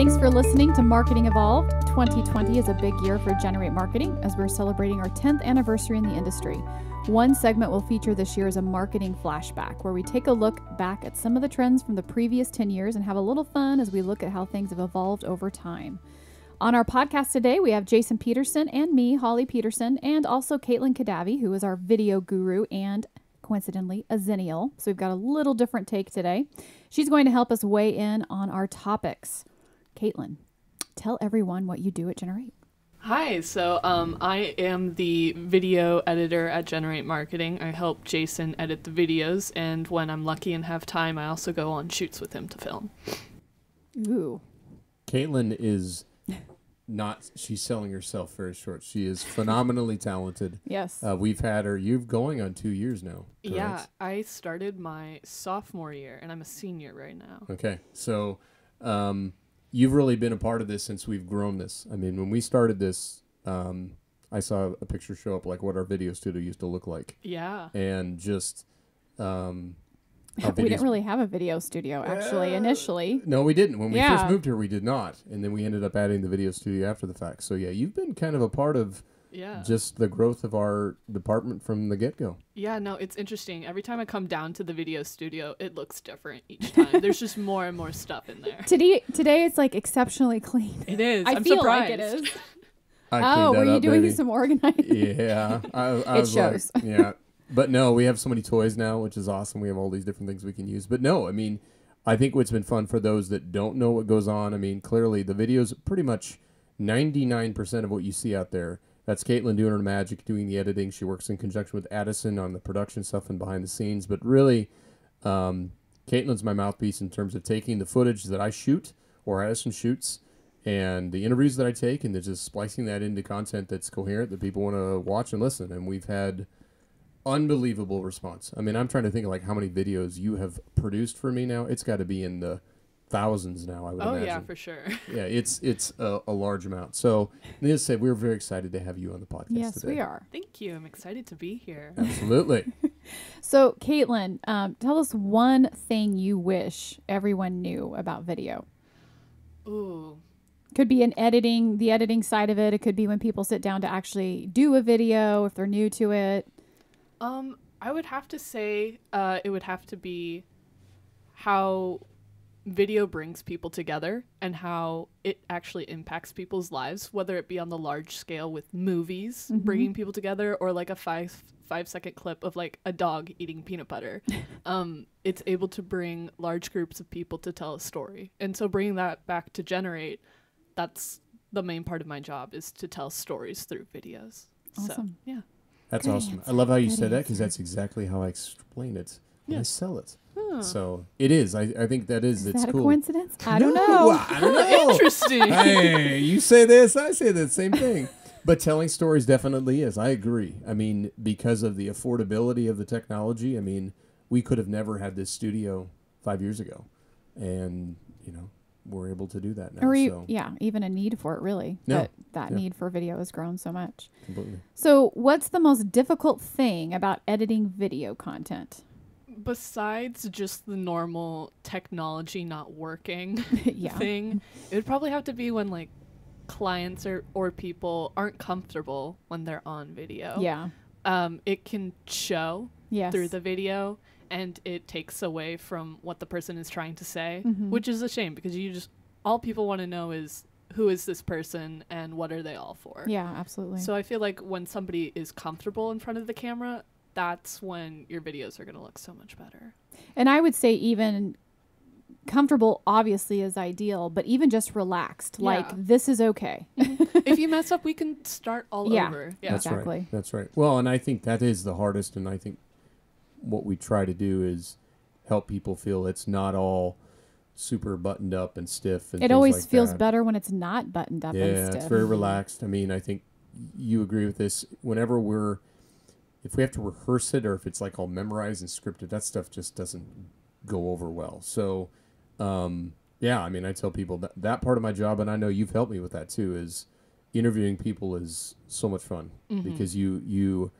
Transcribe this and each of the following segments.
Thanks for listening to Marketing Evolved. 2020 is a big year for GenR8 Marketing as we're celebrating our 10th anniversary in the industry. One segment we'll feature this year is a marketing flashback, where we take a look back at some of the trends from the previous 10 years and have a little fun as we look at how things have evolved over time. On our podcast today, we have Jason Peterson and me, Holly Peterson, and also Kaitlin Kadavy, who is our video guru and, coincidentally, a Zennial. So we've got a little different take today. She's going to help us weigh in on our topics. Kaitlin, tell everyone what you do at GenR8. Hi, so I am the video editor at GenR8 Marketing. I help Jason edit the videos, and when I'm lucky and have time, I also go on shoots with him to film. Ooh. Kaitlin is not, she's selling herself very short. She is phenomenally talented. Yes. We've had her, you're going on 2 years now. Correct? Yeah, I started my sophomore year, and I'm a senior right now. Okay, so you've really been a part of this since we've grown this. I mean, when we started this, I saw a picture show up like what our video studio used to look like. Yeah. And just we didn't really have a video studio, actually, initially. No, we didn't. When we first moved here, we did not. And then we ended up adding the video studio after the fact. So, yeah, you've been kind of a part of just the growth of our department from the get-go. Yeah, no, it's interesting. Every time I come down to the video studio, it looks different each time. There's just more and more stuff in there. Today it's like exceptionally clean. It is. I I'm feel surprised. like it is. Were you doing some organizing? Yeah. I was shows. like, yeah. But no, we have so many toys now, which is awesome. We have all these different things we can use. But no, I mean, I think what's been fun for those that don't know what goes on, I mean, clearly the videos, pretty much 99% of what you see out there, that's Kaitlin doing her magic, doing the editing. She works in conjunction with Addison on the production stuff and behind the scenes. But really, Kaitlin's my mouthpiece in terms of taking the footage that I shoot or Addison shoots and the interviews that I take and then just splicing that into content that's coherent that people want to watch and listen. And we've had unbelievable response. I mean, I'm trying to think of like how many videos you have produced for me now. It's got to be in the thousands now, I would imagine. Oh, yeah, for sure. Yeah, it's a large amount. So, needless to say, we're very excited to have you on the podcast today. Yes, we are. Thank you. I'm excited to be here. Absolutely. So, Kaitlin, tell us one thing you wish everyone knew about video. Ooh. Could be the editing side of it. It could be when people sit down to actually do a video, if they're new to it. I would have to say it would have to be how video brings people together and how it actually impacts people's lives, whether it be on the large scale with movies bringing people together or like a five-second clip of like a dog eating peanut butter. It's able to bring large groups of people to tell a story. And so bringing that back to GenR8, that's the main part of my job, is to tell stories through videos. Awesome. So, yeah. That's Good awesome. answer. I love how you Good said that because answer. that's exactly how I explain it when I Yeah. sell it. Huh. So it is. I think that is. Is It's that cool. a coincidence? I don't know. I don't know. Interesting. Hey, you say this, I say the same thing. But telling stories definitely is. I agree. I mean, because of the affordability of the technology, I mean, we could have never had this studio 5 years ago. And, we're able to do that now. Or so. even a need for it, really. No. But that need for video has grown so much. Completely. So what's the most difficult thing about editing video content? Besides just the normal technology not working Yeah. thing, it would probably have to be when like clients or people aren't comfortable when they're on video. Yeah. It can show Yes. through the video and it takes away from what the person is trying to say, Mhm. which is a shame because all people want to know is who is this person and what are they all for. Yeah, absolutely. So I feel like when somebody is comfortable in front of the camera, that's when your videos are going to look so much better. And I would say even comfortable obviously is ideal, but even just relaxed, like Yeah. this is okay. If you mess up, we can start all Yeah. over. Yeah. That's Exactly. right. That's right. Well, and I think that is the hardest. And I think what we try to do is help people feel it's not all super buttoned up and stiff. And It things always like feels that. better when it's not buttoned up and Yeah, stiff. it's very relaxed. I mean, I think you agree with this. Whenever if we have to rehearse it or if it's like all memorized and scripted, that stuff just doesn't go over well. So, yeah, I mean, I tell people that part of my job, and I know you've helped me with that too, is interviewing people is so much fun because you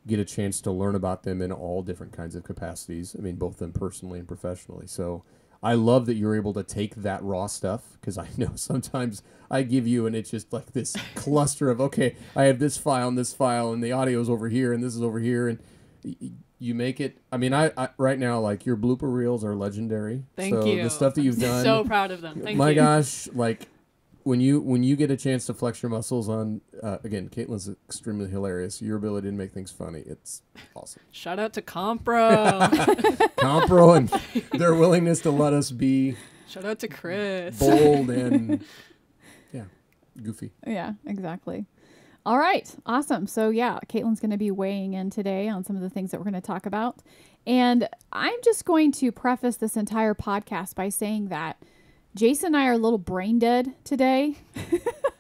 get a chance to learn about them in all different kinds of capacities. I mean, both them personally and professionally. So I love that you're able to take that raw stuff, because I know sometimes I give you and it's just like this cluster of, okay, I have this file and the audio's over here and this is over here, and you make it. I mean, I right now, like, your blooper reels are legendary. Thank you. The stuff that you've done. So proud of them. Thank you. My gosh, like, when you get a chance to flex your muscles on, again, Kaitlin's extremely hilarious. Your ability to make things funny, it's awesome. Shout out to Compro. Compro and their willingness to let us be. Shout out to Chris. Bold and goofy. Yeah, exactly. All right. Awesome. So yeah, Kaitlin's going to be weighing in today on some of the things that we're going to talk about. And I'm just going to preface this entire podcast by saying that Jason and I are a little brain dead today.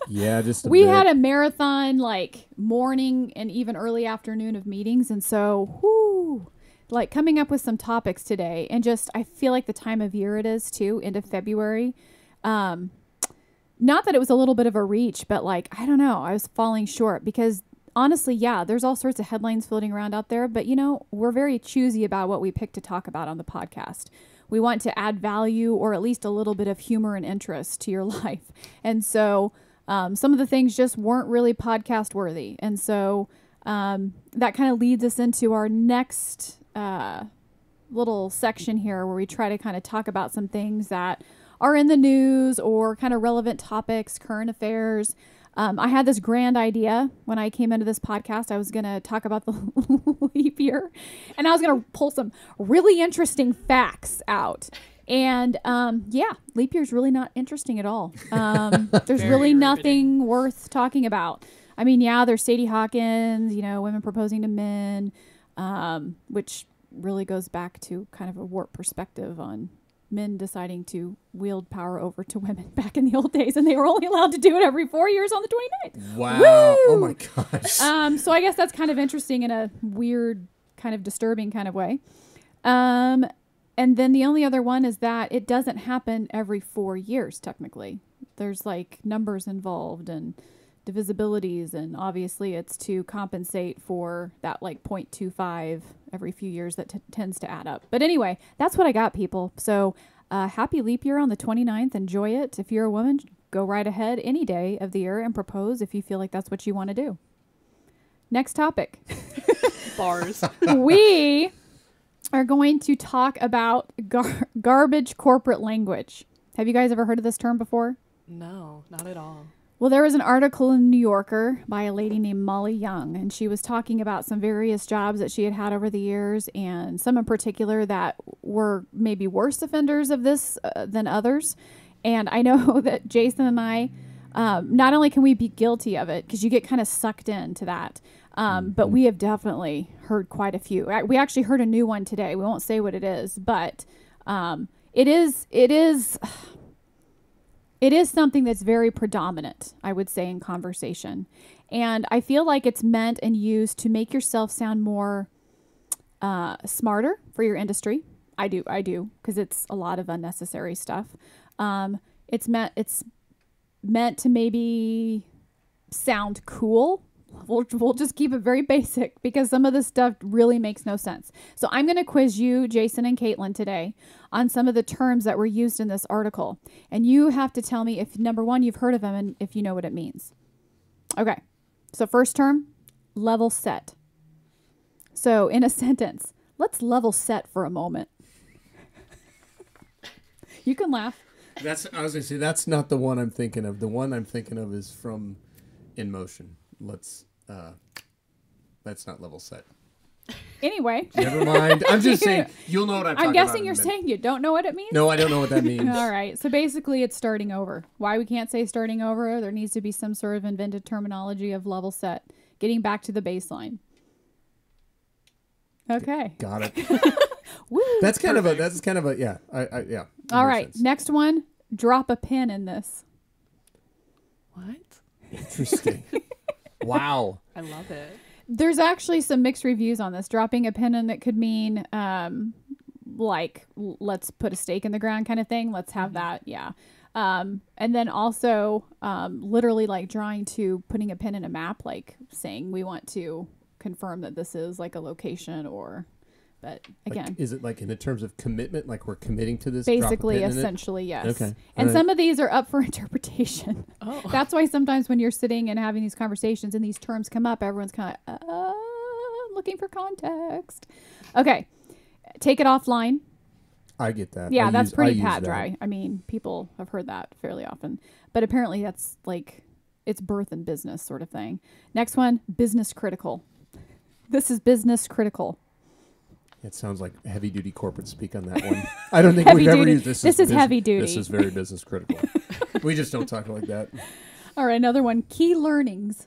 Yeah, just we had a marathon, like, morning and even early afternoon of meetings. And so, like, coming up with some topics today, and just, I feel like the time of year it is too, end of February. Not that it was a little bit of a reach, but, like, I don't know, I was falling short because honestly, yeah, there's all sorts of headlines floating around out there, but, you know, we're very choosy about what we pick to talk about on the podcast. We want to add value, or at least a little bit of humor and interest to your life. And so some of the things just weren't really podcast worthy. And so that kind of leads us into our next little section here, where we try to kind of talk about some things that are in the news or kind of relevant topics, current affairs. I had this grand idea when I came into this podcast. I was going to talk about the leap year, and I was going to pull some really interesting facts out. And yeah, leap year is really not interesting at all. There's really nothing worth talking about. I mean, yeah, there's Sadie Hawkins, you know, women proposing to men, which really goes back to kind of a warped perspective on men deciding to wield power over to women back in the old days, and they were only allowed to do it every 4 years on the 29th. Wow. Woo! Oh my gosh. So I guess that's kind of interesting in a weird, kind of disturbing kind of way. And then the only other one is that it doesn't happen every 4 years, technically. There's, like, numbers involved and divisibilities, and obviously it's to compensate for that, like, 0.25 every few years that tends to add up. But anyway, that's what I got, people. So happy leap year on the 29th. Enjoy it. If you're a woman, go right ahead any day of the year and propose if you feel like that's what you want to do. Next topic. Bars. We are going to talk about garbage corporate language. Have you guys ever heard of this term before? No, not at all. Well, there was an article in New Yorker by a lady named Molly Young, and she was talking about some various jobs that she had had over the years, and some in particular that were maybe worse offenders of this than others. And I know that Jason and I, not only can we be guilty of it, because you get kind of sucked into that, but we have definitely heard quite a few. We actually heard a new one today. We won't say what it is, but it is something that's very predominant, I would say, in conversation. And I feel like it's meant and used to make yourself sound more smarter for your industry. I do, because it's a lot of unnecessary stuff. It's meant to maybe sound cool. We'll just keep it very basic, because some of this stuff really makes no sense. So I'm going to quiz you, Jason and Kaitlin, today on some of the terms that were used in this article. And you have to tell me if, number one, you've heard of them and if you know what it means. Okay. So first term, level set. So in a sentence, let's level set for a moment. You can laugh. I was going to say, that's not the one I'm thinking of. The one I'm thinking of is from In Motion. That's not level set. Anyway. Never mind. I'm just saying, you'll know what I'm talking about. I'm guessing you're saying you don't know what it means? No, I don't know what that means. All right. So basically it's starting over. Why we can't say starting over? There needs to be some sort of invented terminology of level set. Getting back to the baseline. Okay. Got it. Woo. That's kind of a, yeah. Yeah. All right. Sense. Next one. Drop a pin in this. What? Interesting. Wow. I love it. There's actually some mixed reviews on this. Dropping a pin in it could mean like, let's put a stake in the ground kind of thing. Let's have that. Yeah. And then also literally like putting a pin in a map, like saying we want to confirm that this is like a location or But again, is it like in the terms of commitment, like we're committing to this? Drop a basically, pin in it? essentially, yes. Okay. And All some of these are up for interpretation. Oh. That's why sometimes when you're sitting and having these conversations and these terms come up, everyone's kind of looking for context. Okay. Take it offline. I get that. Yeah, that's pretty I pat use that. dry. I mean, people have heard that fairly often. But apparently that's like, it's birth and business sort of thing. Next one, business critical. This is business critical. It sounds like heavy duty corporate speak on that one. I don't think Heavy we've ever duty. used this. This is heavy duty. This is very business critical. We just don't talk like that. All right, another one, key learnings.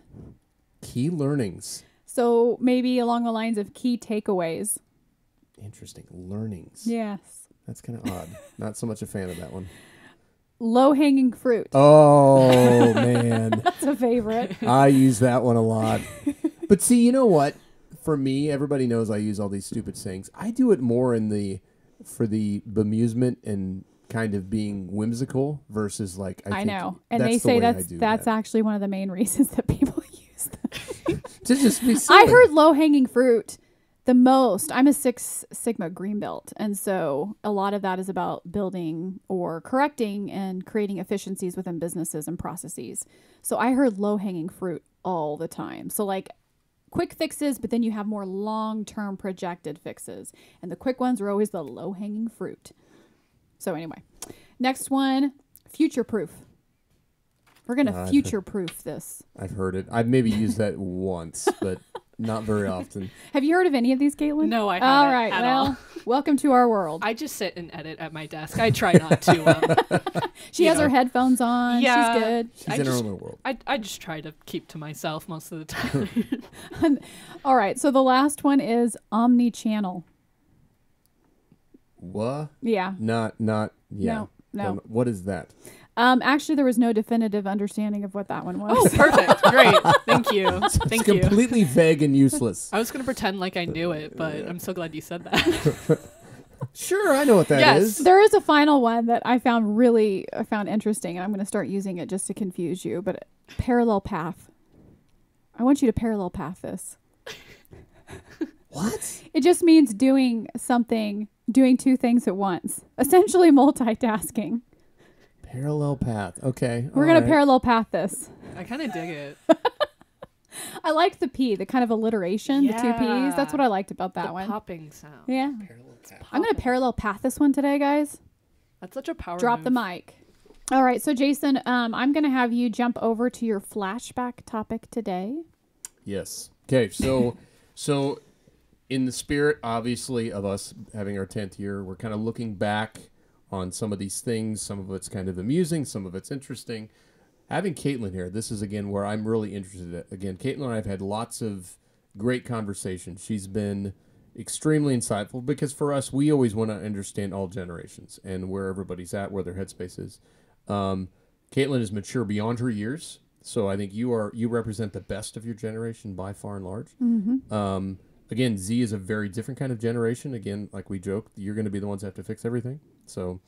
Key learnings. So maybe along the lines of key takeaways. Interesting. Learnings. Yes. That's kind of odd. Not so much a fan of that one. Low-hanging fruit. Oh, man. That's a favorite. I use that one a lot. But see, you know what? For me, everybody knows I use all these stupid sayings. I do it more for the bemusement and kind of being whimsical versus like I think know. And that's they the say way I that's do that's that. actually one of the main reasons that people use them. To just be silly. I heard low-hanging fruit the most. I'm a Six Sigma green belt, and so a lot of that is about building or correcting and creating efficiencies within businesses and processes. So I heard low-hanging fruit all the time. So like quick fixes, but then you have more long-term projected fixes, and the quick ones are always the low-hanging fruit. So anyway, next one, future-proof. We're gonna future-proof this. I've heard it. I've maybe used that once, but not very often. Have you heard of any of these, Kaitlin? No, I haven't All right, at well, all. welcome to our world. I just sit and edit at my desk. I try not to. She has her headphones on. Yeah. She's good. She's in her own little world. I just try to keep to myself most of the time. All right, so the last one is omni-channel. What? Yeah. Not. Yeah. No. What is that? Actually, there was no definitive understanding of what that one was. Oh, perfect. Great. Thank you. Thank It's you. completely vague and useless. I was going to pretend like I knew it, but I'm so glad you said that. Sure, I know what that Yes. is. There is a final one that I found interesting, and I'm going to start using it just to confuse you, but parallel path. I want you to parallel path this. What? It just means doing two things at once, essentially multitasking. Parallel path. Okay. We're going to parallel path this. I kind of dig it. I liked the P, the kind of alliteration, the two Ps. That's what I liked about that The one. popping sound. Yeah. Parallel path. I'm going to parallel path this one today, guys. That's such a power Drop the move. mic. All right. So, Jason, I'm going to have you jump over to your flashback topic today. Yes. Okay. So in the spirit, obviously, of us having our 10th year, we're kind of looking back on some of these things. Some of it's kind of amusing. Some of it's interesting. Having Kaitlin here, this is, again, where I'm really interested in. Again, Kaitlin and I have had lots of great conversations. She's been extremely insightful because for us, we always want to understand all generations and where everybody's at, where their headspace is. Kaitlin is mature beyond her years, so I think you represent the best of your generation by far and large. Mm-hmm. Again, Z is a very different kind of generation. Again, like we joked, you're going to be the ones that have to fix everything. So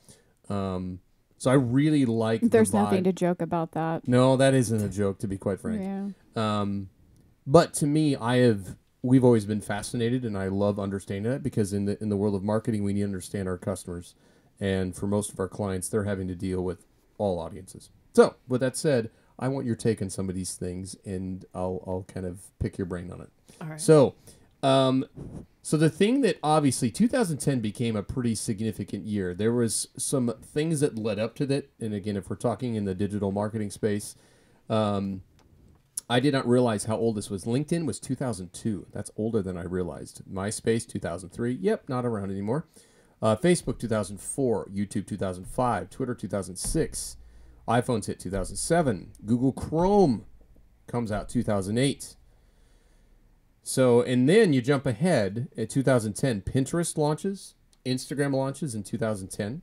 I really like There's the vibe. nothing to joke about that. No, that isn't a joke, to be quite frank. Yeah. But to me, we've always been fascinated, and I love understanding that because in the world of marketing, we need to understand our customers, and for most of our clients, they're having to deal with all audiences. So, with that said, I want your take on some of these things, and I'll kind of pick your brain on it. All right. So the thing that obviously 2010 became a pretty significant year. There was some things that led up to that, and again, if we're talking in the digital marketing space, I did not realize how old this was. LinkedIn was 2002. That's older than I realized. MySpace 2003. Yep, not around anymore. Facebook 2004. YouTube 2005. Twitter 2006. iPhones hit 2007. Google Chrome comes out 2008. So, and then you jump ahead at 2010. Pinterest launches. Instagram launches in 2010.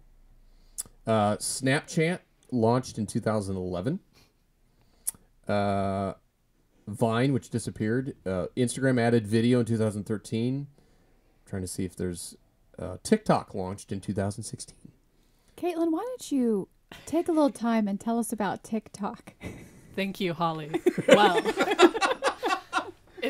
Snapchat launched in 2011. Vine, which disappeared. Instagram added video in 2013. Trying to see if there's TikTok launched in 2016. Kaitlin, why don't you take a little time and tell us about TikTok? Thank you, Holly. Well,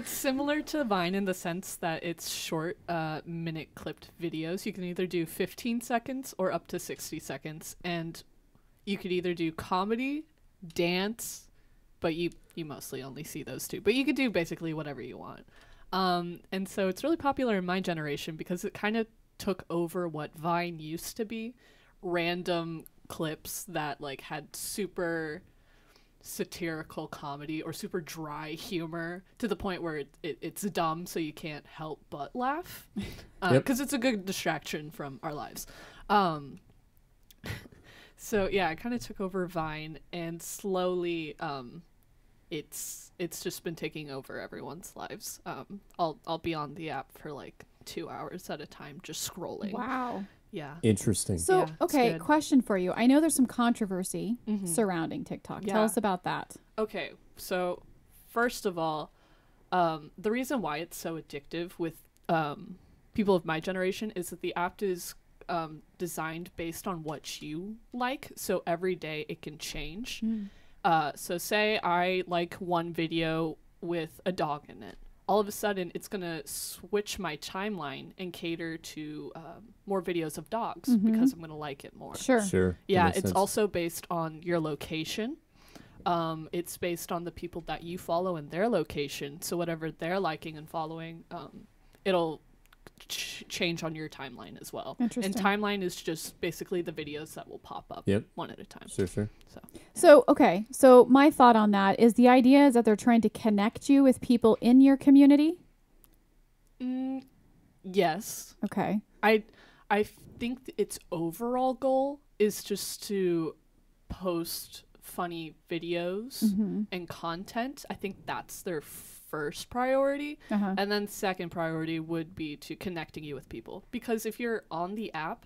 It's similar to Vine in the sense that it's short, minute clipped videos. You can either do 15 seconds or up to 60 seconds. And you could either do comedy, dance, but you mostly only see those two. But you could do basically whatever you want. And so it's really popular in my generation because it kind of took over what Vine used to be. Random clips that like had super satirical comedy or super dry humor to the point where it's dumb, so you can't help but laugh because it's a good distraction from our lives. So yeah, I kind of took over Vine, and slowly it's just been taking over everyone's lives. I'll be on the app for like 2 hours at a time just scrolling. Wow. Yeah. Interesting. So, Yeah, okay, question for you. I know there's some controversy surrounding TikTok. Yeah. Tell us about that. Okay, so first of all, the reason why it's so addictive with people of my generation is that the app is designed based on what you like. So every day it can change. So say I like one video with a dog in it. All of a sudden, it's going to switch my timeline and cater to more videos of dogs because I'm going to like it more. Sure. Yeah, That makes it's sense. also based on your location. It's based on the people that you follow and their location. So whatever they're liking and following, it'll change on your timeline as well. Interesting. And timeline is just basically the videos that will pop up one at a time. Sure. So, okay. So my thought on that is the idea is that they're trying to connect you with people in your community. Yes. Okay. I think its overall goal is just to post funny videos and content. I think that's their first priority. And then second priority would be to connecting you with people. Because if you're on the app,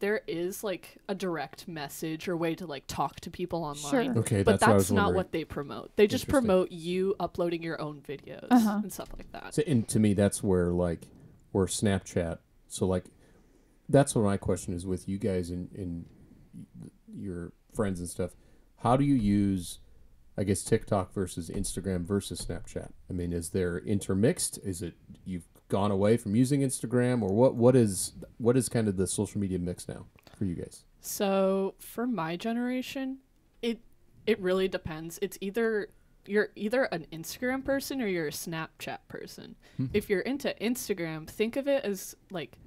there is like a direct message or way to like talk to people online. Sure. Okay, But that's what I that's was not wondering. what they promote. They just Interesting. promote you uploading your own videos and stuff like that. So, and to me, that's where Snapchat. So like, that's what my question is with you guys and your friends and stuff. How do you use, I guess, TikTok versus Instagram versus Snapchat? I mean, is there intermixed? Is it you've gone away from using Instagram, or what is kind of the social media mix now for you guys? So for my generation, it really depends. It's you're either an Instagram person or you're a Snapchat person. If you're into Instagram, think of it as like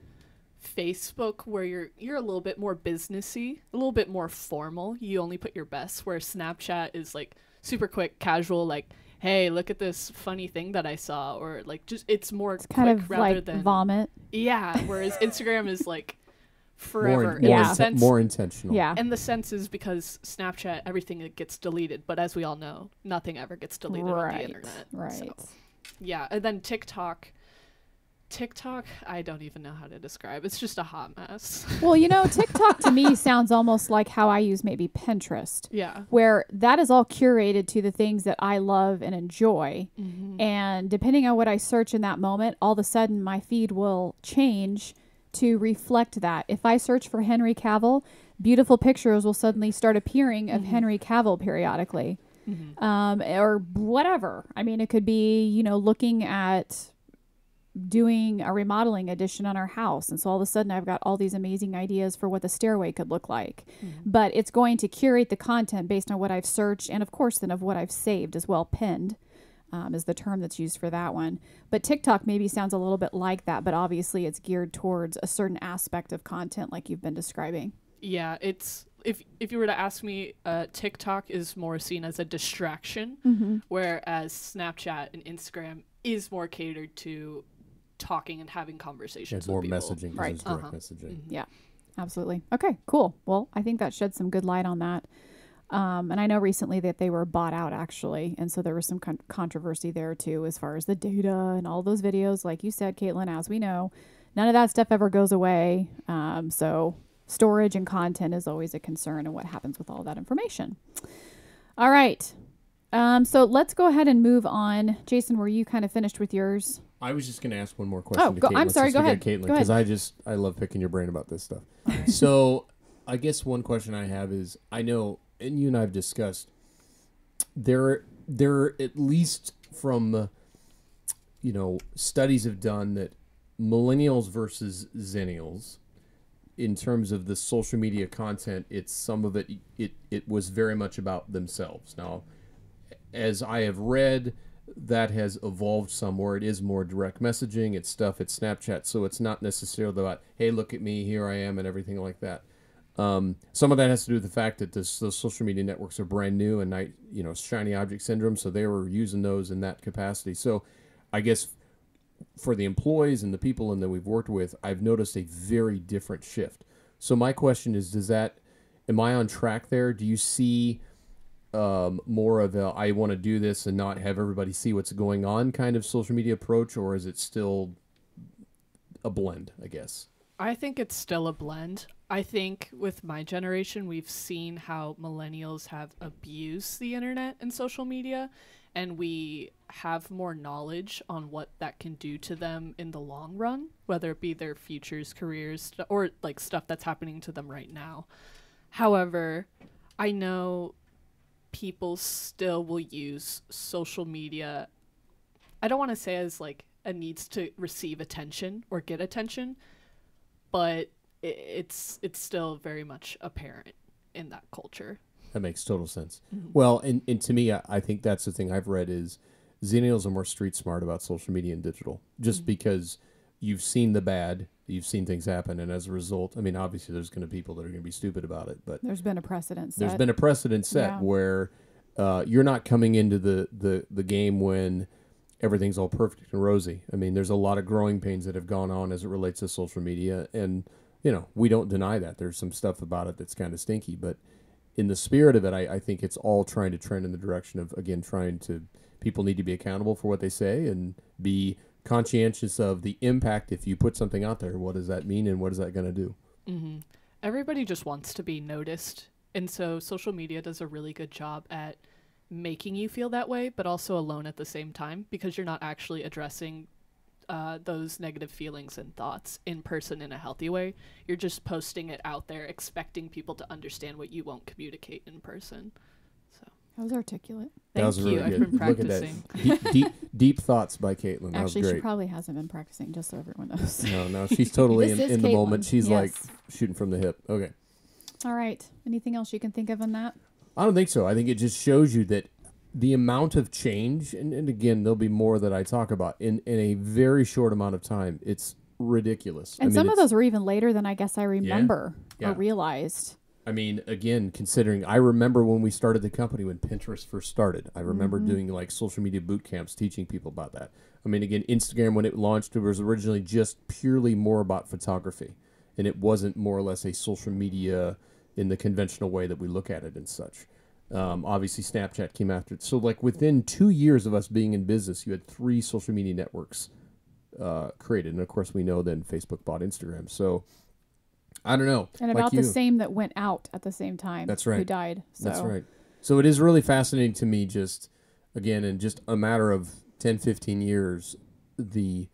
Facebook, where you're a little bit more businessy, a little bit more formal. You only put your best, where Snapchat is like super quick, casual, like, hey, look at this funny thing that I saw, or like just it's more Kind quick of rather like than vomit. Yeah, whereas Instagram is like forever. More intentional. Yeah. And the sense is because Snapchat, everything gets deleted, but as we all know, nothing ever gets deleted on the internet. Right. So, yeah, and then TikTok, I don't even know how to describe. It's just a hot mess. Well, TikTok to me sounds almost like how I use maybe Pinterest. Yeah. Where that is all curated to the things that I love and enjoy. And depending on what I search in that moment, all of a sudden my feed will change to reflect that. If I search for Henry Cavill, beautiful pictures will suddenly start appearing of Henry Cavill periodically. Or whatever. I mean, it could be, looking at doing a remodeling addition on our house, and so all of a sudden I've got all these amazing ideas for what the stairway could look like. But it's going to curate the content based on what I've searched, and of course then of what I've saved as well. Pinned is the term that's used for that one. But TikTok maybe sounds a little bit like that, but obviously it's geared towards a certain aspect of content like you've been describing. Yeah, it's if you were to ask me, TikTok is more seen as a distraction, whereas Snapchat and Instagram is more catered to talking and having conversations It's more with people. messaging, Right. it's direct messaging. Yeah, absolutely. Okay, cool. Well, I think that sheds some good light on that. And I know recently that they were bought out, actually. And so there was some controversy there, too, as far as the data and all those videos. Like you said, Kaitlin, as we know, none of that stuff ever goes away. So storage and content is always a concern, and what happens with all that information. All right. So let's go ahead and move on. Jason, were you kind of finished with yours? I was just going to ask one more question. To Kaitlin. I'm sorry. Let's Go just ahead. forget Kaitlin, Go ahead. because I love picking your brain about this stuff. So I guess one question I have is, I know, and you and I have discussed, there at least from studies have done that millennials versus zennials, in terms of the social media content, it's some of it was very much about themselves. Now, as I have read, that has evolved somewhere. It is more direct messaging. It's Snapchat. So it's not necessarily about, hey, look at me, here I am, and everything like that. Some of that has to do with the fact that those social media networks are brand new and shiny object syndrome. So they were using those in that capacity. So I guess for the employees and the people that we've worked with, I've noticed a very different shift. So my question is, am I on track there? Do you see more of a, I want to do this and not have everybody see what's going on kind of social media approach, or is it still a blend, I guess? I think it's still a blend. I think with my generation, we've seen how millennials have abused the internet and social media, and we have more knowledge on what that can do to them in the long run, whether it be their futures, careers, or like stuff that's happening to them right now. However, I know people still will use social media, I don't want to say as like a needs to receive attention or get attention, but it's still very much apparent in that culture. That makes total sense. Mm-hmm. Well, and to me, I think that's the thing I've read is Zennials are more street smart about social media and digital, just because you've seen the bad, you've seen things happen, and as a result, I mean, obviously there's going to be people that are going to be stupid about it, but there's been a precedent set. There's been a precedent set where you're not coming into the game when everything's all perfect and rosy. I mean, there's a lot of growing pains that have gone on as it relates to social media, and we don't deny that. There's some stuff about it that's kind of stinky, but in the spirit of it, I think it's all trying to trend in the direction of, again, people need to be accountable for what they say and be conscientious of the impact. If you put something out there, what does that mean and what is that going to do? Mm-hmm. Everybody just wants to be noticed. And so social media does a really good job at making you feel that way, but also alone at the same time, because you're not actually addressing those negative feelings and thoughts in person in a healthy way. You're just posting it out there, expecting people to understand what you won't communicate in person. So that was articulate. Thank you. Really I've been practicing. Look at that. Deep thoughts by Kaitlin. That Actually, was great. she probably hasn't been practicing, just so everyone knows. No, she's totally in the Kaitlin. moment. She's yes. like shooting from the hip. Okay. All right. Anything else you can think of on that? I don't think so. I think it just shows you that the amount of change, and again, there'll be more that I talk about, in a very short amount of time. It's ridiculous. And some of those were even later than I guess I remember or realized. I mean, again, considering, I remember when we started the company, when Pinterest first started, I remember doing like social media boot camps, teaching people about that. I mean, again, Instagram, when it launched, it was originally just purely more about photography. And it wasn't more or less a social media in the conventional way that we look at it and such. Obviously, Snapchat came after it. So, like, within 2 years of us being in business, you had 3 social media networks created. And, of course, we know then Facebook bought Instagram. So, I don't know. And about the same that went out at the same time. That's right. Who died. So. That's right. So, it is really fascinating to me, just, again, in just a matter of 10, 15 years, the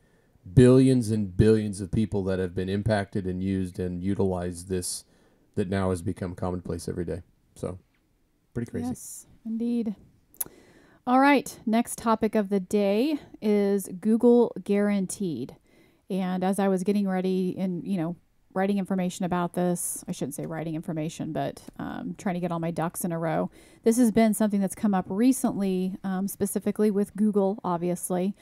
billions and billions of people that have been impacted and used and utilized this, that now has become commonplace every day. So, pretty crazy. Yes, indeed. All right. Next topic of the day is Google Guaranteed. And as I was getting ready and, writing information about this, I shouldn't say writing information, but trying to get all my ducks in a row. This has been something that's come up recently, specifically with Google, obviously.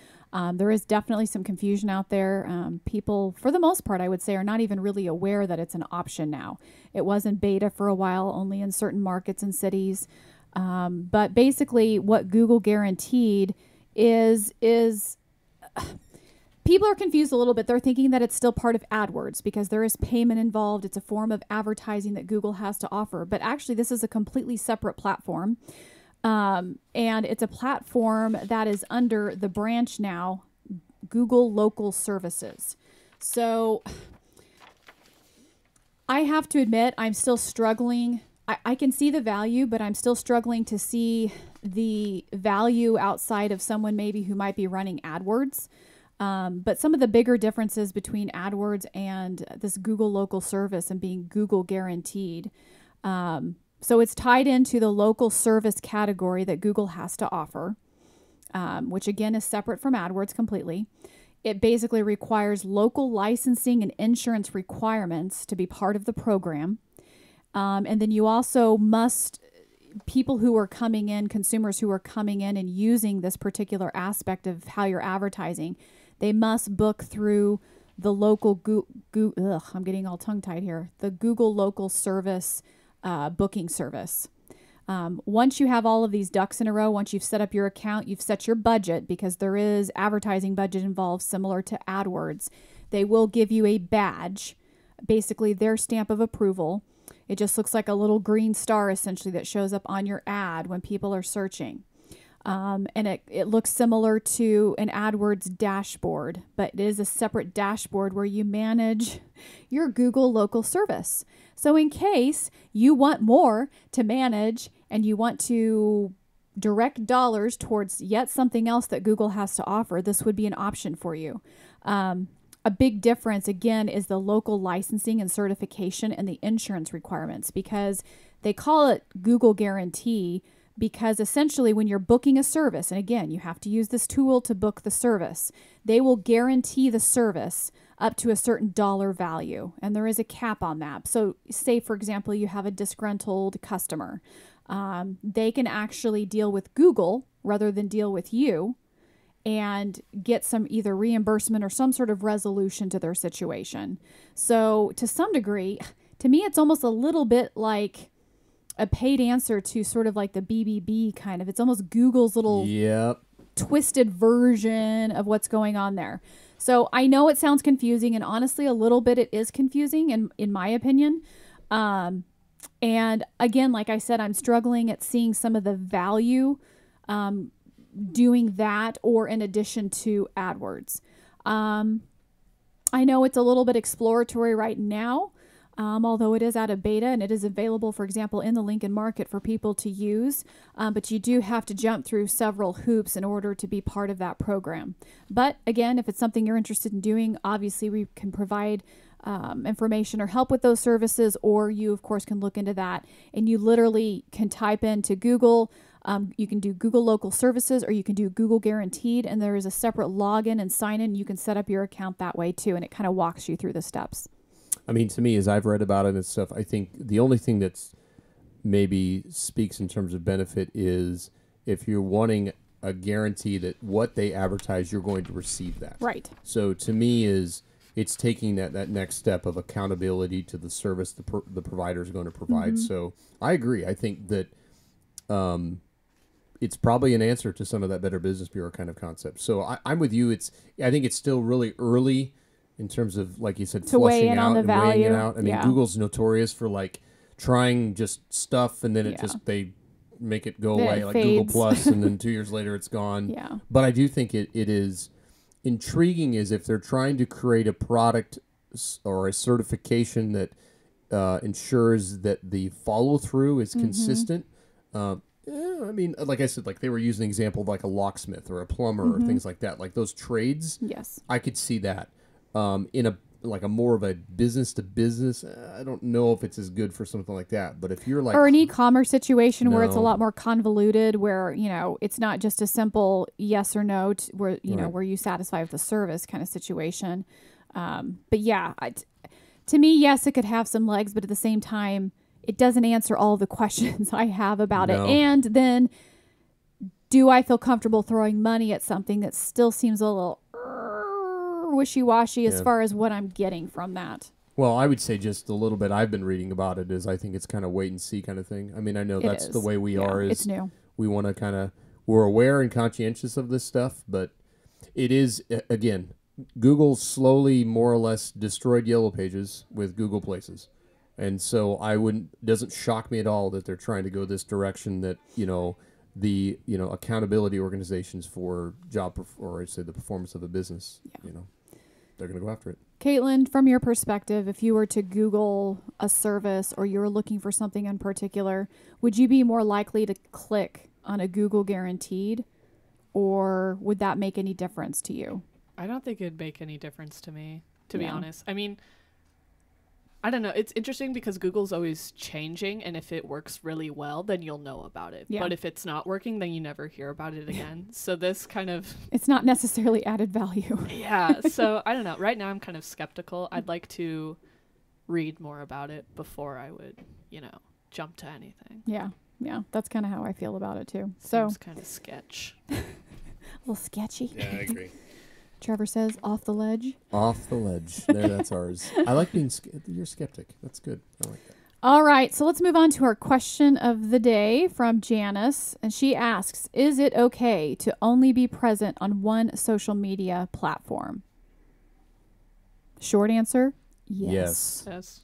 There is definitely some confusion out there. People, for the most part, I would say, are not even really aware that it's an option now. It was in beta for a while, only in certain markets and cities. But basically what Google Guaranteed is people are confused a little bit. They're thinking that it's still part of AdWords because there is payment involved. It's a form of advertising that Google has to offer. But actually, this is a completely separate platform. And it's a platform that is under the branch now, Google Local Services. So I have to admit, I'm still struggling. I can see the value, but I'm still struggling to see the value outside of someone maybe who might be running AdWords. But some of the bigger differences between AdWords and this Google Local Service and being Google Guaranteed. So it's tied into the local service category that Google has to offer. which again is separate from AdWords completely. It basically requires local licensing and insurance requirements to be part of the program. And then you also must, people who are coming in, consumers who are coming in and using this particular aspect of how you're advertising, they must book through the local I'm getting all tongue-tied here. The Google Local Service booking service. Once you have all of these ducks in a row, once you've set up your account, you've set your budget, because there is advertising budget involved similar to AdWords. They will give you a badge, basically their stamp of approval. It just looks like a little green star essentially that shows up on your ad when people are searching. And it looks similar to an AdWords dashboard, but it is a separate dashboard where you manage your Google local service. So in case you want more to manage and you want to direct dollars towards yet something else that Google has to offer, this would be an option for you. A big difference, again, is the local licensing and certification and the insurance requirements, because they call it Google Guarantee, because essentially when you're booking a service, and again, you have to use this tool to book the service, they will guarantee the service up to a certain dollar value, and there is a cap on that. So say, for example, you have a disgruntled customer. They can actually deal with Google rather than deal with you and get some either reimbursement or some sort of resolution to their situation. So to some degree, to me, it's almost a little bit like a paid answer to sort of like the BBB kind of. It's almost Google's little twisted version of what's going on there. So I know it sounds confusing, and honestly, a little bit it is confusing in my opinion. And again, like I said, I'm struggling at seeing some of the value doing that or in addition to AdWords. I know it's a little bit exploratory right now, although it is out of beta and it is available, for example, in the Lincoln market for people to use. But you do have to jump through several hoops in order to be part of that program. But again, if it's something you're interested in doing, obviously we can provide information or help with those services, or you, of course, can look into that. And you literally can type into Google. You can do Google Local Services, or you can do Google Guaranteed, and there is a separate login and sign in. You can set up your account that way too, and it kind of walks you through the steps. I mean, to me, as I've read about it and stuff, I think the only thing that's maybe speaks in terms of benefit is if you're wanting a guarantee that what they advertise, you're going to receive that. Right. So to me, it's taking that next step of accountability to the service the provider is going to provide. Mm-hmm. So I agree. I think that it's probably an answer to some of that Better Business Bureau kind of concept. So I'm with you. I think it's still really early in terms of, like you said, to weigh in out on the and value. Weighing it out. I mean, Google's notorious for like trying just stuff and then they make it go away, like fades. Google Plus, and then 2 years later it's gone. Yeah. But I do think it is intriguing is if they're trying to create a product or a certification that ensures that the follow through is consistent. I mean, like I said, like they were using an example of like a locksmith or a plumber or things like that, like those trades. Yes, I could see that. In a more of a business to business, I don't know if it's as good for something like that. But if you're like, or an e-commerce situation where it's a lot more convoluted, where it's not just a simple yes or no, where where you satisfy with the service kind of situation. But yeah, to me, yes, it could have some legs, but at the same time, it doesn't answer all the questions I have about it. And then, do I feel comfortable throwing money at something that still seems a little wishy-washy as far as what I'm getting from that? Well, I would say just a little bit I've been reading about it is I think it's kind of wait and see kind of thing. I mean, I know that's the way we are. It's new. We want to we're aware and conscientious of this stuff, but it is, again, Google slowly more or less destroyed Yellow Pages with Google Places. And so doesn't shock me at all that they're trying to go this direction, that, the, accountability organizations for or I'd say the performance of a business, they're going to go after it. Kaitlin, from your perspective, if you were to Google a service or you were looking for something in particular, would you be more likely to click on a Google Guaranteed, or would that make any difference to you? I don't think it'd make any difference to me, to be honest. I mean, I don't know. It's interesting because Google's always changing, and if it works really well, then you'll know about it. Yeah. But if it's not working, then you never hear about it again. So this kind of... It's not necessarily added value. Yeah. So I don't know. Right now I'm kind of skeptical. I'd like to read more about it before I would, jump to anything. Yeah. Yeah. That's kind of how I feel about it too. So Seems kind of sketch. a little sketchy. Yeah, I agree. Trevor says off the ledge. Off the ledge. There, that's ours. I like being you're skeptic. That's good. I like that. All right, so let's move on to our question of the day from Janice. And she asks, is it okay to only be present on one social media platform? Short answer, yes. Yes.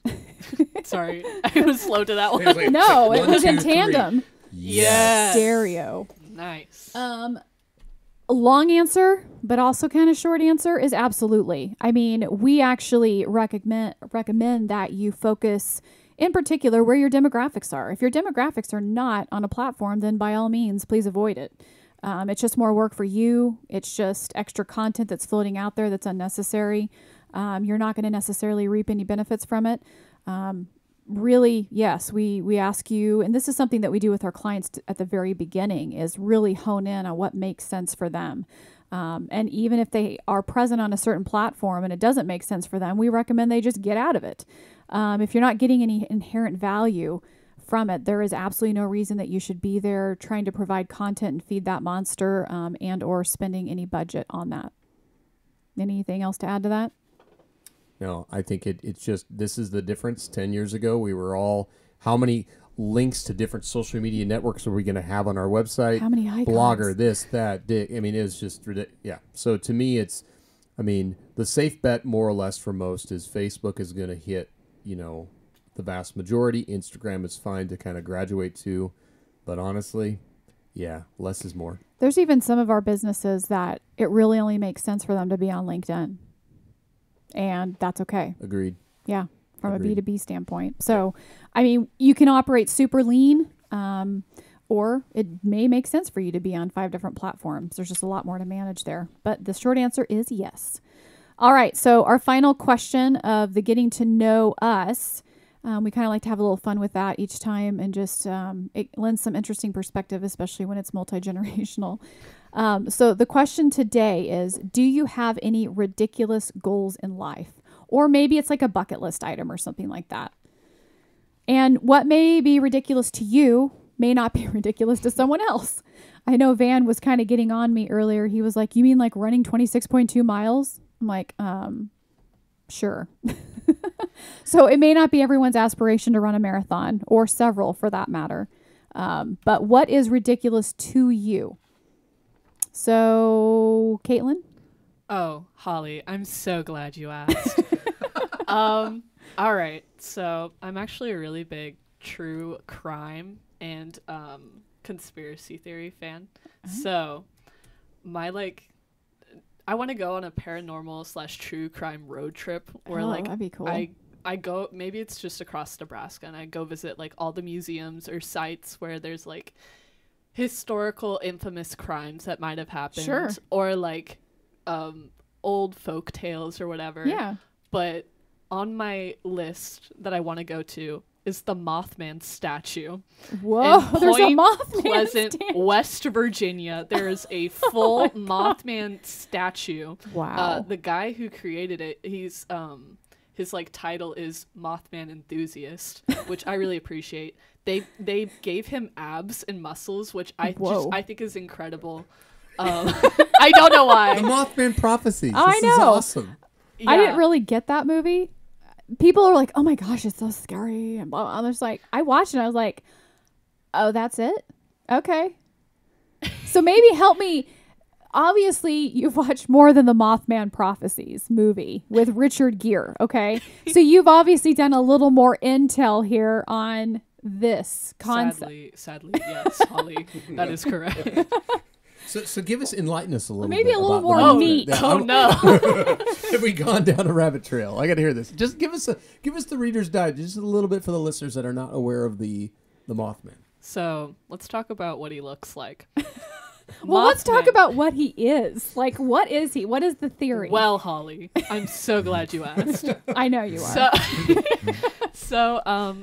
Sorry. I was slow to that one. No, it was in tandem. Yes. Stereo. Nice. Long answer, but also kind of short answer is absolutely. I mean, we actually recommend that you focus in particular where your demographics are. If your demographics are not on a platform, then by all means, please avoid it. It's just more work for you. It's just extra content that's floating out there that's unnecessary. You're not going to necessarily reap any benefits from it. Really, yes, we ask you, and this is something that we do with our clients at the very beginning, is really hone in on what makes sense for them. And even if they are present on a certain platform and it doesn't make sense for them, we recommend they just get out of it. If you're not getting any inherent value from it, there is absolutely no reason that you should be there trying to provide content and feed that monster, and or spending any budget on that. Anything else to add to that? No, I think it's just, this is the difference. 10 years ago, we were all, how many links to different social media networks are we going to have on our website? How many icons? Blogger, this, that, dick. I mean, it was just ridiculous. Yeah. So to me, the safe bet more or less for most is Facebook is going to hit, the vast majority. Instagram is fine to kind of graduate to. But honestly, yeah, less is more. There's even some of our businesses that it really only makes sense for them to be on LinkedIn. And that's okay. Agreed. Yeah, from Agreed. a B2B standpoint. So, I mean, you can operate super lean, or it may make sense for you to be on 5 different platforms. There's just a lot more to manage there. But the short answer is yes. All right, so our final question of the getting to know us, we kind of like to have a little fun with that each time, and just it lends some interesting perspective, especially when it's multi-generational. So the question today is, do you have any ridiculous goals in life? Or maybe it's like a bucket list item or something like that. And what may be ridiculous to you may not be ridiculous to someone else. I know Van was kind of getting on me earlier. He was like, you mean like running 26.2 miles? I'm like, sure. So it may not be everyone's aspiration to run a marathon, or several for that matter. But what is ridiculous to you? So, Kaitlin? Oh, Holly, I'm so glad you asked. All right. So I'm actually a really big true crime and conspiracy theory fan. So I want to go on a paranormal / true crime road trip where that'd be cool. I go, maybe it's just across Nebraska, and I go visit like all the museums or sites where there's like historical infamous crimes that might have happened. Sure. Or like old folk tales or whatever. Yeah. But on my list that I want to go to is the Mothman statue. Whoa, In there's a Point Mothman Pleasant, statue. West Virginia. There is a full Mothman statue. Wow. The guy who created it, he's his like title is Mothman enthusiast, which I really appreciate. They gave him abs and muscles, which I think is incredible. I don't know why. The Mothman prophecy. I This know. is awesome. Yeah. I didn't really get that movie. People are like, oh my gosh, it's so scary. And blah, blah. I'm just like, I watched it. And I was like, oh, that's it? Okay. So maybe help me. Obviously, you've watched more than the Mothman Prophecies movie with Richard Gere, okay? So you've obviously done a little more intel here on this concept. Sadly, yes, Holly, that is correct. So enlighten us a little Maybe bit. a little about more the Mothman. meat. Yeah, Oh no. Have we gone down a rabbit trail? I got to hear this. Just give us the Reader's Digest, just a little bit for the listeners that are not aware of the Mothman. So let's talk about what he looks like. Well, let's talk Mothman. about what he is. Like, what is he? What is the theory? Well, Holly, I'm so glad you asked. I know you are. So,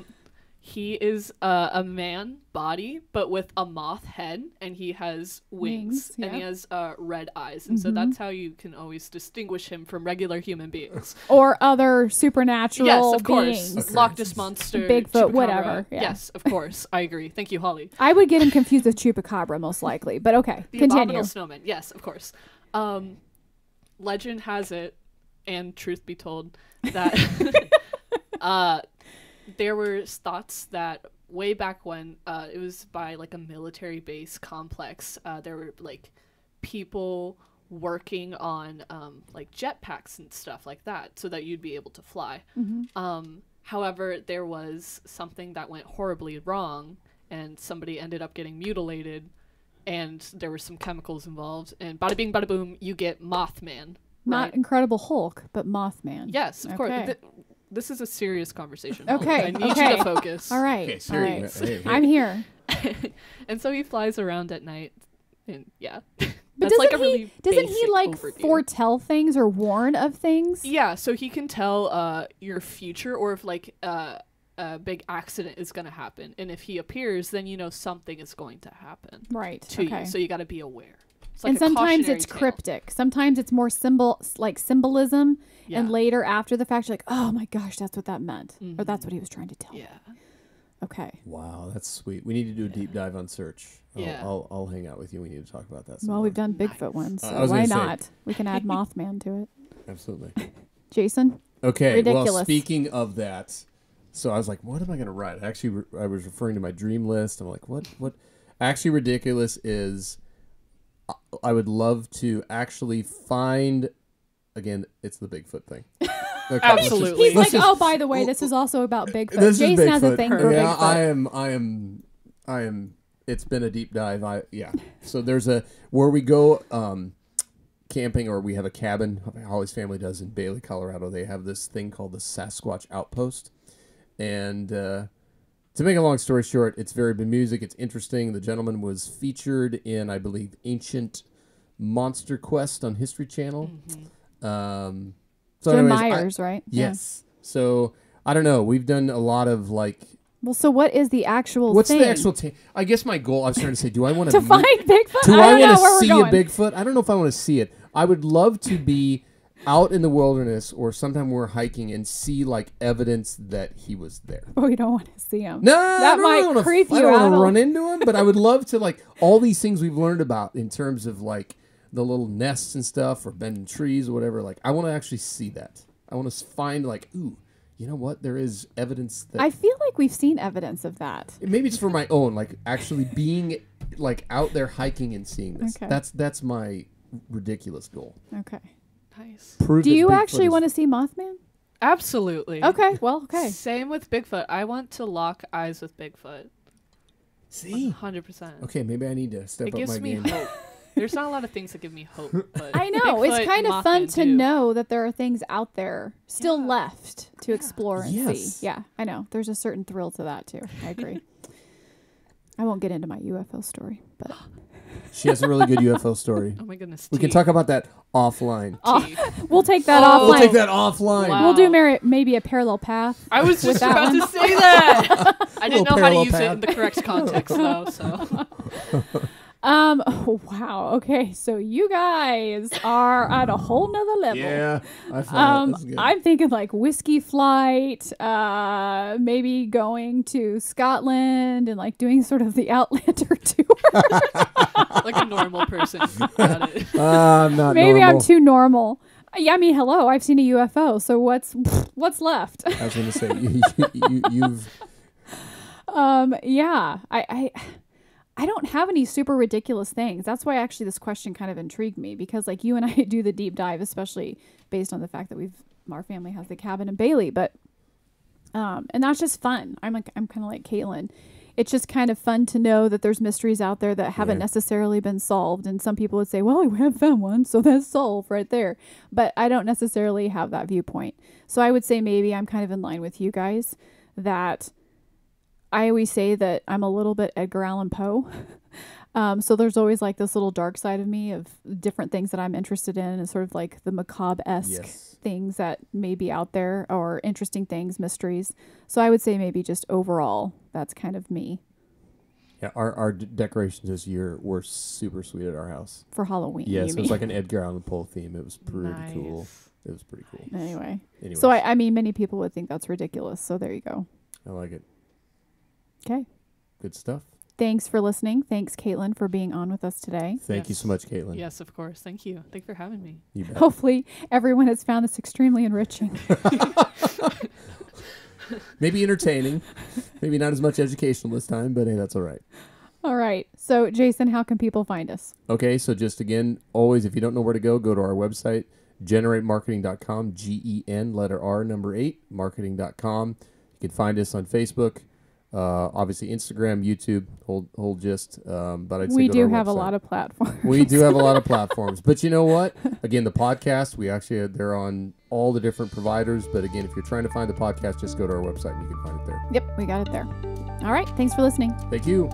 he is a man body, but with a moth head, and he has wings, and he has red eyes, and so that's how you can always distinguish him from regular human beings Or other supernatural Yes, of course. beings. Loch Ness monster, Bigfoot, Chupacabra. whatever, yeah. Yes, of course. I agree. Thank you, Holly. I would get him confused with Chupacabra, most likely. But okay, The continue. abominable snowman. Yes, of course. Legend has it, and truth be told, that there were thoughts that way back when it was by like a military base complex. There were like people working on like jetpacks and stuff like that, so that you'd be able to fly. However, there was something that went horribly wrong, and somebody ended up getting mutilated, and there were some chemicals involved, and bada bing, bada boom, you get Mothman. Not Right? Incredible Hulk, but Mothman. Yes, of course. Okay. This is a serious conversation. Okay, I need okay. you to focus. All right. Okay, all serious. right. Hey, hey. I'm here. And so he flies around at night, and yeah. But That's like a doesn't he? really Doesn't he basic like overview. foretell things or warn of things? Yeah, so he can tell your future, or if like a big accident is going to happen, and if he appears, then you know something is going to happen Right. to okay. you. So you got to be aware. It's like And a sometimes cautionary it's tale. cryptic. Sometimes it's more symbolism. Yeah. And later, after the fact, you're like, oh my gosh, that's what that meant. Or that's what he was trying to tell me. Yeah. Okay. Wow, that's sweet. We need to do a deep dive on search. Yeah. I'll hang out with you. We need to talk about that. Well, we've done Bigfoot Nice. ones, I so was why gonna say- not? We can add Mothman to it. Absolutely. Jason? Okay. Well, Ridiculous. speaking of that, so I was like, what am I going to write? Actually, I was referring to my dream list. I'm like, what? Actually, ridiculous is I would love to actually find, again, it's the Bigfoot thing. Okay, Absolutely. He's like, let's oh, by the way, this is also about Bigfoot. This is Jason has a Bigfoot. thing for Yeah, Bigfoot. I am. It's been a deep dive. So there's where we go camping, or we have a cabin. Holly's family does in Bailey, Colorado. They have this thing called the Sasquatch Outpost, and to make a long story short, it's very bemusic. It's interesting. The gentleman was featured in, I believe, Ancient Monster Quest on History Channel. So Jim anyways, Myers, right? Yes. So I don't know. We've done a lot of like. Well, so what is the actual What's thing? the actual? I guess my goal. I was trying to say, do I want to find Bigfoot? Do I I don't know want where to we're see a going. Bigfoot? I don't know if I want to see it. I would love to be out in the wilderness, or sometime we're hiking and see like evidence that he was there. Oh, you don't want to see him. No, That might creep I you don't want out. to run into him, but I would love to like all these things we've learned about in terms of like the little nests and stuff, or bending trees or whatever. Like I want to actually see that. I want to find like, ooh, you know what? There is evidence that I feel like we've seen evidence of that. maybe it's for my own, like actually being like out there hiking and seeing this. Okay. That's my ridiculous goal. Okay. Nice. Prove Do that you Bigfoot actually is- want to see Mothman? Absolutely. Okay. Well, okay. Same with Bigfoot. I want to lock eyes with Bigfoot. see? 100%. Okay, maybe I need to step It up gives my me game. hope. There's not a lot of things that give me hope. But I know. It's Bigfoot kind of and fun Mothman to do. know that there are things out there still left to explore and Yes. see. Yeah, I know. There's a certain thrill to that, too. I agree. I won't get into my UFO story, but She has a really good UFO story. Oh my goodness. We can talk about that offline. we'll take that Oh. offline. We'll take that offline. Wow. We'll do maybe a parallel path. I was with just that about one. to say that. I didn't Little know how to parallel use it path. in the correct context, though. So Oh, wow. Okay, so you guys are at a whole nother level. Yeah, I found that's good. I'm thinking like whiskey flight, maybe going to Scotland and like doing sort of the Outlander tour. like a normal person. Got it. I'm not Maybe normal. I'm too normal. Yeah, I mean, hello, I've seen a UFO, so what's left? I was going to say, you've... Yeah, I don't have any super ridiculous things. That's why actually this question kind of intrigued me, because like you and I do the deep dive, especially based on the fact that our family has the cabin in Bailey, but and that's just fun. I'm kind of like Kaitlin. It's just kind of fun to know that there's mysteries out there that haven't necessarily been solved. And some people would say, well, we have found one, so that's solved right there. But I don't necessarily have that viewpoint. So I would say maybe I'm kind of in line with you guys that I always say that I'm a little bit Edgar Allan Poe. So there's always like this little dark side of me of different things that I'm interested in, and sort of like the macabre-esque Yes. things that may be out there, or interesting things, mysteries. So I would say maybe just overall, that's kind of me Yeah, our decorations this year were super sweet at our house. for Halloween. Yes, you it mean. was like an Edgar Allan Poe theme. It was pretty cool. Nice. It was pretty cool. Anyway. Anyways, So I mean, many people would think that's ridiculous. So there you go. I like it. Okay. Good stuff. Thanks for listening. Thanks, Kaitlin, for being on with us today. Thank you so much, Kaitlin. Yes, of course. Thank you. Thanks for having me. You bet. Hopefully everyone has found this extremely enriching. Maybe entertaining. Maybe not as much educational this time, but hey, that's all right. All right. So, Jason, how can people find us? Okay, so just again, always, if you don't know where to go to our website, GenR8Marketing.com, GEN, letter R, number 8, marketing.com. You can find us on Facebook, obviously Instagram, YouTube, whole gist. But I'd say We go to do our have a website. lot of platforms. We do have a lot of platforms. But you know what? Again, the podcast, they're on all the different providers. But again, if you're trying to find the podcast, just go to our website and you can find it there. Yep, we got it there. All right. Thanks for listening. Thank you.